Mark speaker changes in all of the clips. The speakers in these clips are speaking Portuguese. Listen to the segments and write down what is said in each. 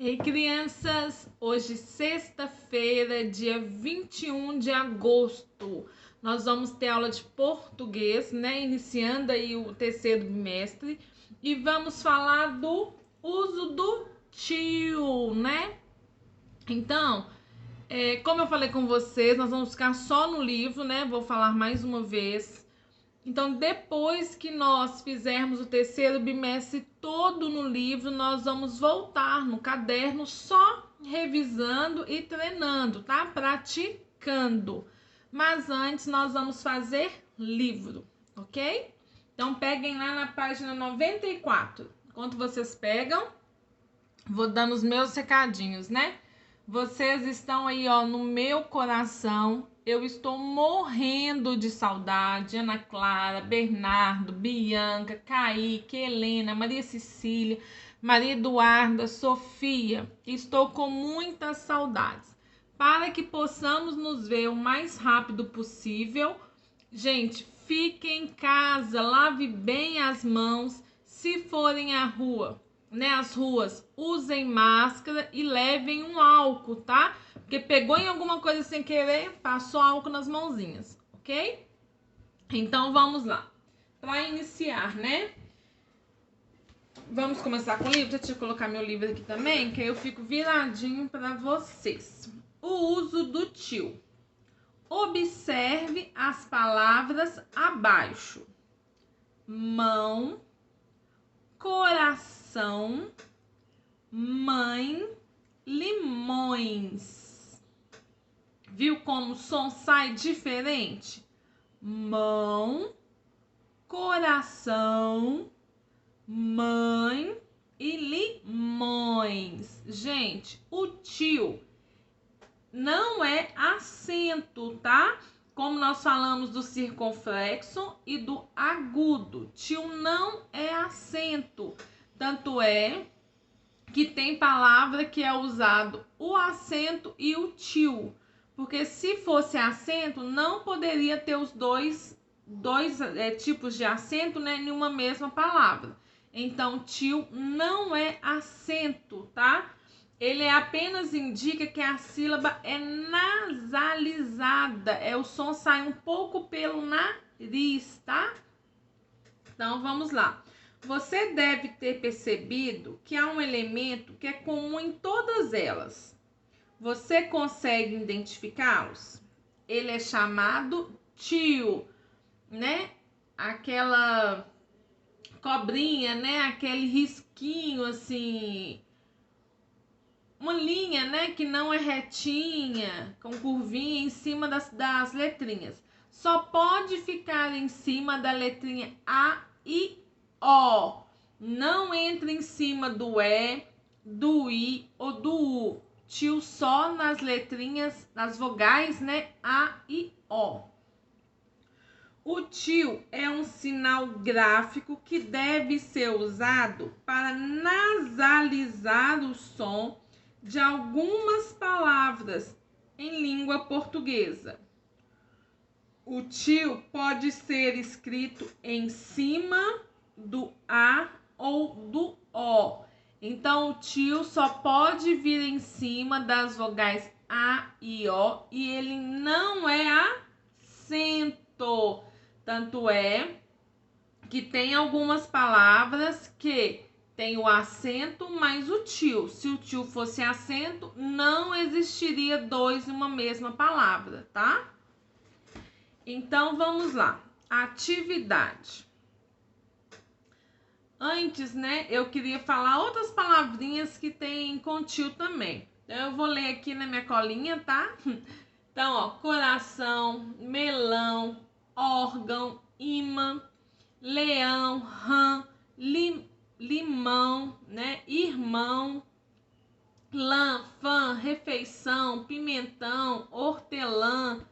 Speaker 1: Ei, crianças! Hoje, sexta-feira, dia 21 de agosto, nós vamos ter aula de português, né? Iniciando aí o terceiro bimestre e vamos falar do uso do tio, né? Então, como eu falei com vocês, nós vamos ficar só no livro, né? Vou falar mais uma vez. Então, depois que nós fizermos o terceiro bimestre todo no livro, nós vamos voltar no caderno só revisando e treinando, tá? Praticando. Mas antes nós vamos fazer livro, ok? Então, peguem lá na página 94. Enquanto vocês pegam, vou dando os meus recadinhos, né? Vocês estão aí, ó, no meu coração. Eu estou morrendo de saudade. Ana Clara, Bernardo, Bianca, Kaique, Helena, Maria Cecília, Maria Eduarda, Sofia. Estou com muitas saudades. Para que possamos nos ver o mais rápido possível, gente, fique em casa, lave bem as mãos. Se forem à rua, né, as ruas, usem máscara e levem um álcool, tá? Porque pegou em alguma coisa sem querer, passou álcool nas mãozinhas, ok? Então vamos lá. Para iniciar, né? Vamos começar com o livro. Deixa eu colocar meu livro aqui também, que aí eu fico viradinho para vocês. O uso do tio. Observe as palavras abaixo: mão, coração, mãe, limões. Viu como o som sai diferente? Mão, coração, mãe e limões. Gente, o tio não é acento, tá? Como nós falamos do circunflexo e do agudo. Tio não é acento. Tanto é que tem palavra que é usado o acento e o tio. Porque se fosse acento, não poderia ter os dois tipos de acento, né, em uma mesma palavra. Então, tio não é acento, tá? Ele apenas indica que a sílaba é nasalizada. O som sai um pouco pelo nariz, tá? Então, vamos lá. Você deve ter percebido que há um elemento que é comum em todas elas. Você consegue identificá-los? Ele é chamado tio, né? Aquela cobrinha, né? Aquele risquinho assim, uma linha, né, que não é retinha, com curvinha em cima das letrinhas. Só pode ficar em cima da letrinha A e O. Não entra em cima do E, do I ou do U. Tio só nas letrinhas, nas vogais, né, A e O. O tio é um sinal gráfico que deve ser usado para nasalizar o som de algumas palavras em língua portuguesa. O tio pode ser escrito em cima do A ou do O. Então, o tio só pode vir em cima das vogais A e O e ele não é acento. Tanto é que tem algumas palavras que tem o acento mais o tio. Se o tio fosse acento, não existiria dois em uma mesma palavra, tá? Então, vamos lá. Atividade. Antes, né, eu queria falar outras palavrinhas que tem com tio também. Eu vou ler aqui na minha colinha, tá? Então, ó, coração, melão, órgão, imã, leão, rã, limão, né, irmão, lã, fã, refeição, pimentão, hortelã,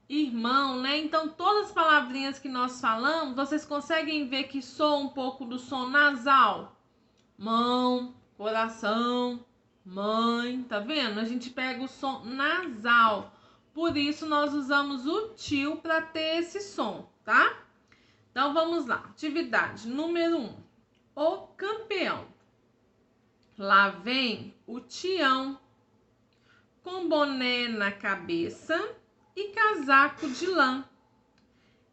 Speaker 1: irmão, né? Então, todas as palavrinhas que nós falamos, vocês conseguem ver que soa um pouco do som nasal? Mão, coração, mãe, tá vendo? A gente pega o som nasal. Por isso, nós usamos o tio para ter esse som, tá? Então, vamos lá. Atividade número 1. O campeão. Lá vem o Tião, com boné na cabeça e casaco de lã.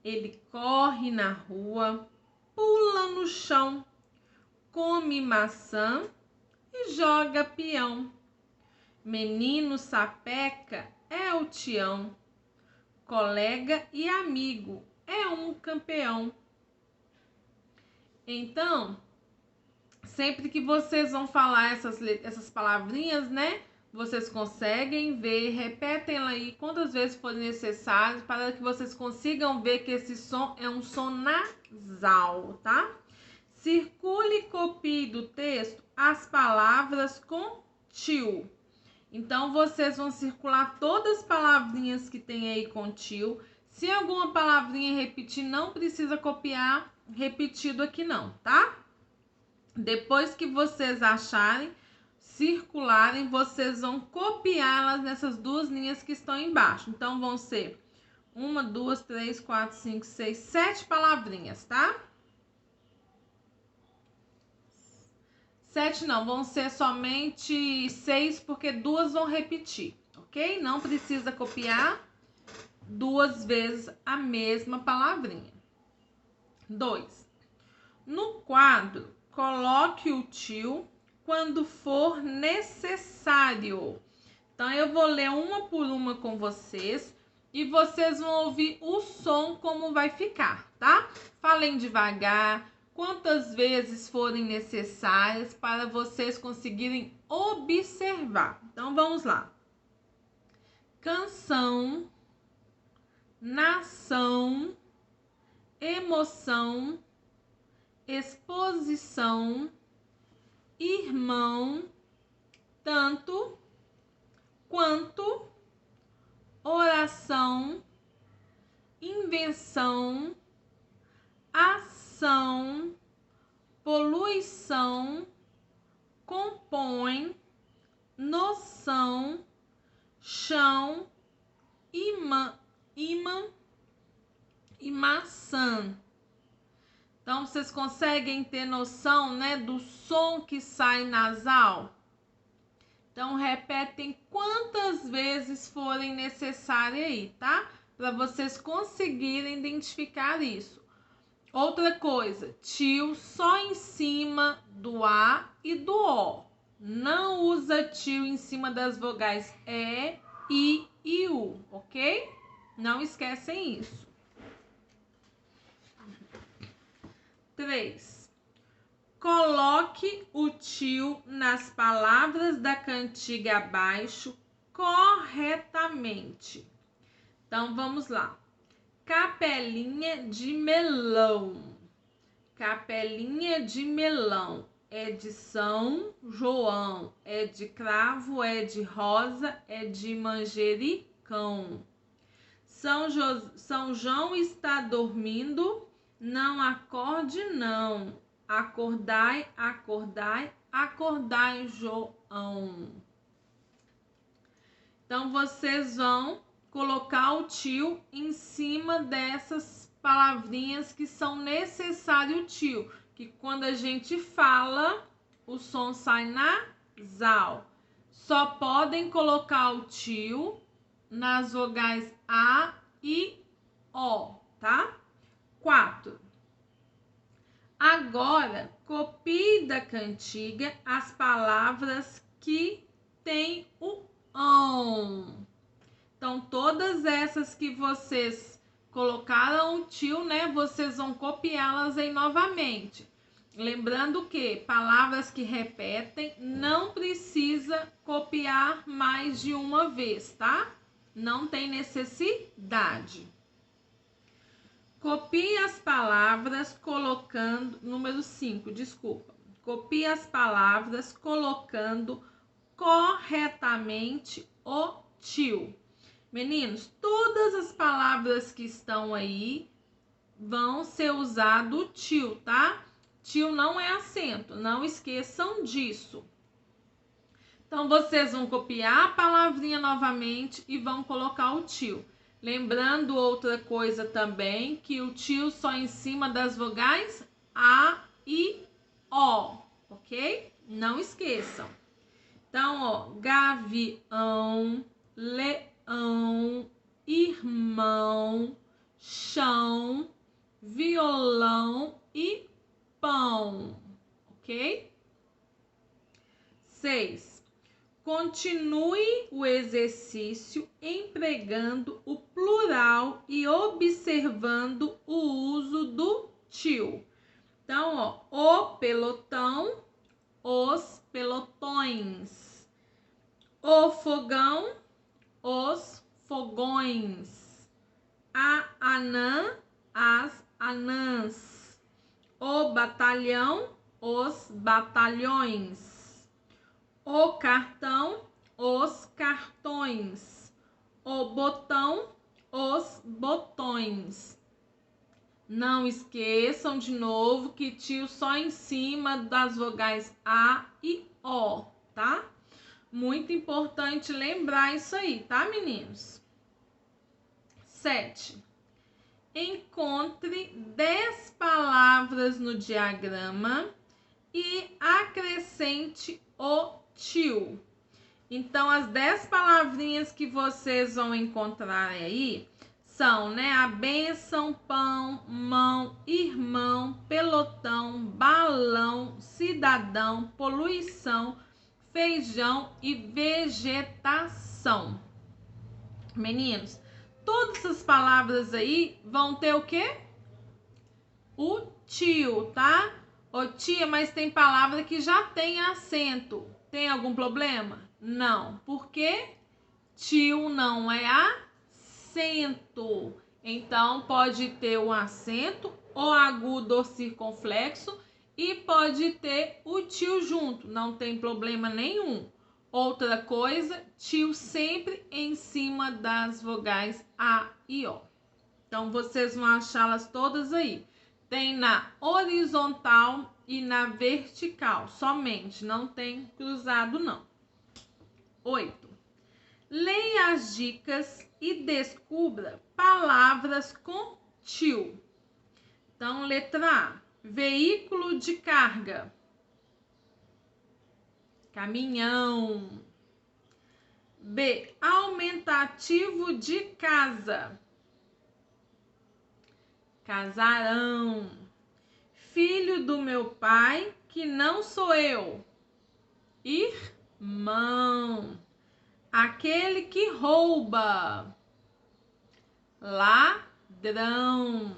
Speaker 1: Ele corre na rua, pula no chão, come maçã e joga peão. Menino sapeca é o Tião, colega e amigo, é um campeão. Então, sempre que vocês vão falar essas palavrinhas, né? Vocês conseguem ver, repetem ela aí quantas vezes for necessário para que vocês consigam ver que esse som é um som nasal, tá? Circule e copie do texto as palavras com tio. Então, vocês vão circular todas as palavrinhas que tem aí com tio. Se alguma palavrinha repetir, não precisa copiar repetido aqui não, tá? Depois que vocês acharem, circularem, vocês vão copiá-las nessas duas linhas que estão embaixo. Então, vão ser 1, 2, 3, 4, 5, 6, 7 palavrinhas, tá? 7 não, vão ser somente 6, porque duas vão repetir, ok? Não precisa copiar duas vezes a mesma palavrinha. 2. No quadro, coloque o tio quando for necessário. Então, eu vou ler uma por uma com vocês e vocês vão ouvir o som como vai ficar, tá? Falem devagar, quantas vezes forem necessárias para vocês conseguirem observar. Então, vamos lá. Canção, nação, emoção, exposição, irmão, tanto, quanto, oração, invenção, ação, poluição, compõe, noção, chão, imã e maçã. Então, vocês conseguem ter noção, né, do som que sai nasal? Então, repetem quantas vezes forem necessárias aí, tá? Para vocês conseguirem identificar isso. Outra coisa, tio só em cima do A e do O. Não usa tio em cima das vogais E, I e U, ok? Não esquecem isso. 3. Coloque o tio nas palavras da cantiga abaixo corretamente. Então, vamos lá. Capelinha de melão. Capelinha de melão. É de São João. É de cravo, é de rosa, é de manjericão. São João está dormindo. Não acorde, não. Acordai, acordai, acordai, João. Então, vocês vão colocar o tio em cima dessas palavrinhas que são necessário o tio. Que quando a gente fala, o som sai nasal. Só podem colocar o tio nas vogais A e O, tá? 4. Agora, copie da cantiga as palavras que tem o ão. Então, todas essas que vocês colocaram o tio, né? Vocês vão copiá-las aí novamente. Lembrando que palavras que repetem não precisa copiar mais de uma vez, tá? Não tem necessidade. Copie as palavras colocando... Número 5, desculpa. Copie as palavras colocando corretamente o tio. Meninos, todas as palavras que estão aí vão ser usado o tio, tá? Tio não é acento, não esqueçam disso. Então, vocês vão copiar a palavrinha novamente e vão colocar o tio. Lembrando outra coisa também, que o tio só em cima das vogais A e O, ok? Não esqueçam. Então, ó, gavião, leão, irmão, chão, violão e pão, ok? 6. Continue o exercício empregando o plural e observando o uso do tio. Então, ó, o pelotão, os pelotões, o fogão, os fogões, a anã, as anãs, o batalhão, os batalhões, o cartão, os cartões, o botão, os botões. Não esqueçam de novo que tio só em cima das vogais A e O, tá? Muito importante lembrar isso aí, tá, meninos? 7. Encontre 10 palavras no diagrama e acrescente o tio. Então, as 10 palavrinhas que vocês vão encontrar aí são, né, a bênção, pão, mão, irmão, pelotão, balão, cidadão, poluição, feijão e vegetação. Meninos, todas essas palavras aí vão ter o quê? O tio, tá? Ô tia, mas tem palavra que já tem acento. Tem algum problema? Não. Por quê? Tio não é acento. Então, pode ter um acento, ou agudo ou circunflexo, e pode ter o tio junto. Não tem problema nenhum. Outra coisa, tio sempre em cima das vogais A e O. Então, vocês vão achá-las todas aí. Tem na horizontal e na vertical, somente. Não tem cruzado, não. 8. Leia as dicas e descubra palavras com tio. Então, letra A, veículo de carga. Caminhão. B, aumentativo de casa. Casarão. Filho do meu pai, que não sou eu. Irmão. Aquele que rouba. Ladrão.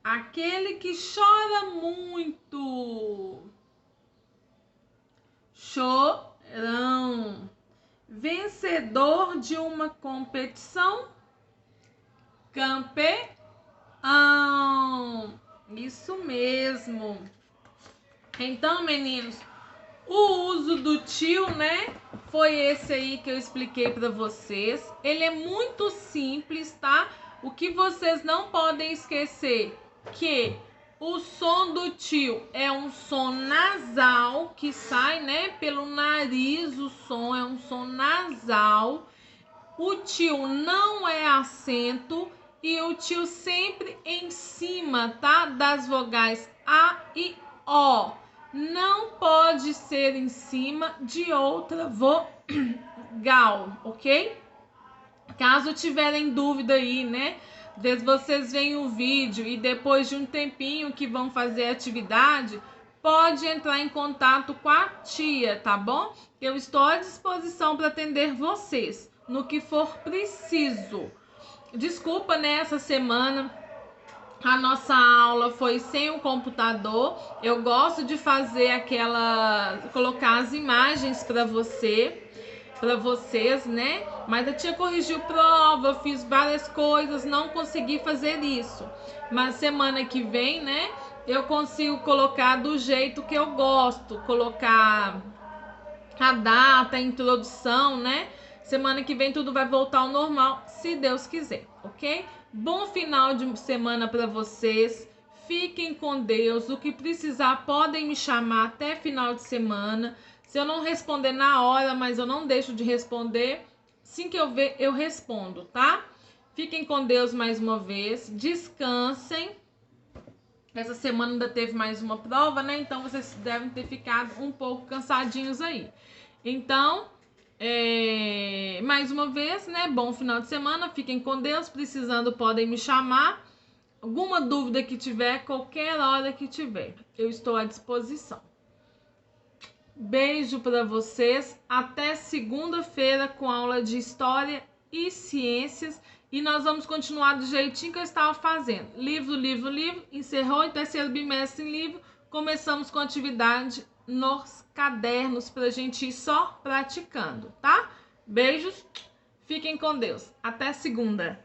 Speaker 1: Aquele que chora muito. Chorão. Vencedor de uma competição. Campeão. Isso mesmo. Então, meninos, o uso do tio, né? Foi esse aí que eu expliquei para vocês. Ele é muito simples, tá? O que vocês não podem esquecer que o som do tio é um som nasal que sai, né, pelo nariz. O som é um som nasal. O tio não é acento e o tio sempre em cima, tá? Das vogais A e O. Não pode ser em cima de outra vogal, ok? Caso tiverem dúvida aí, né? Às vezes vocês veem o vídeo e depois de um tempinho que vão fazer a atividade, pode entrar em contato com a tia, tá bom? Eu estou à disposição para atender vocês no que for preciso. Desculpa, né, essa semana a nossa aula foi sem o computador. Eu gosto de fazer colocar as imagens para vocês, né? Mas a tia corrigiu prova, fiz várias coisas, não consegui fazer isso. Mas semana que vem, né, eu consigo colocar do jeito que eu gosto, colocar a data, a introdução, né? Semana que vem tudo vai voltar ao normal, se Deus quiser, ok? Bom final de semana para vocês. Fiquem com Deus. O que precisar, podem me chamar até final de semana. Se eu não responder na hora, mas eu não deixo de responder, assim que eu ver, eu respondo, tá? Fiquem com Deus mais uma vez. Descansem. Essa semana ainda teve mais uma prova, né? Então vocês devem ter ficado um pouco cansadinhos aí. Então, mais uma vez, né? Bom final de semana, fiquem com Deus. Precisando, podem me chamar. Alguma dúvida que tiver, qualquer hora que tiver, eu estou à disposição. Beijo para vocês. Até segunda-feira com aula de História e Ciências. E nós vamos continuar do jeitinho que eu estava fazendo. Livro, livro, livro. Encerrou em terceiro bimestre em livro. Começamos com atividade nos cadernos para a gente ir só praticando, tá? Beijos. Fiquem com Deus. Até segunda.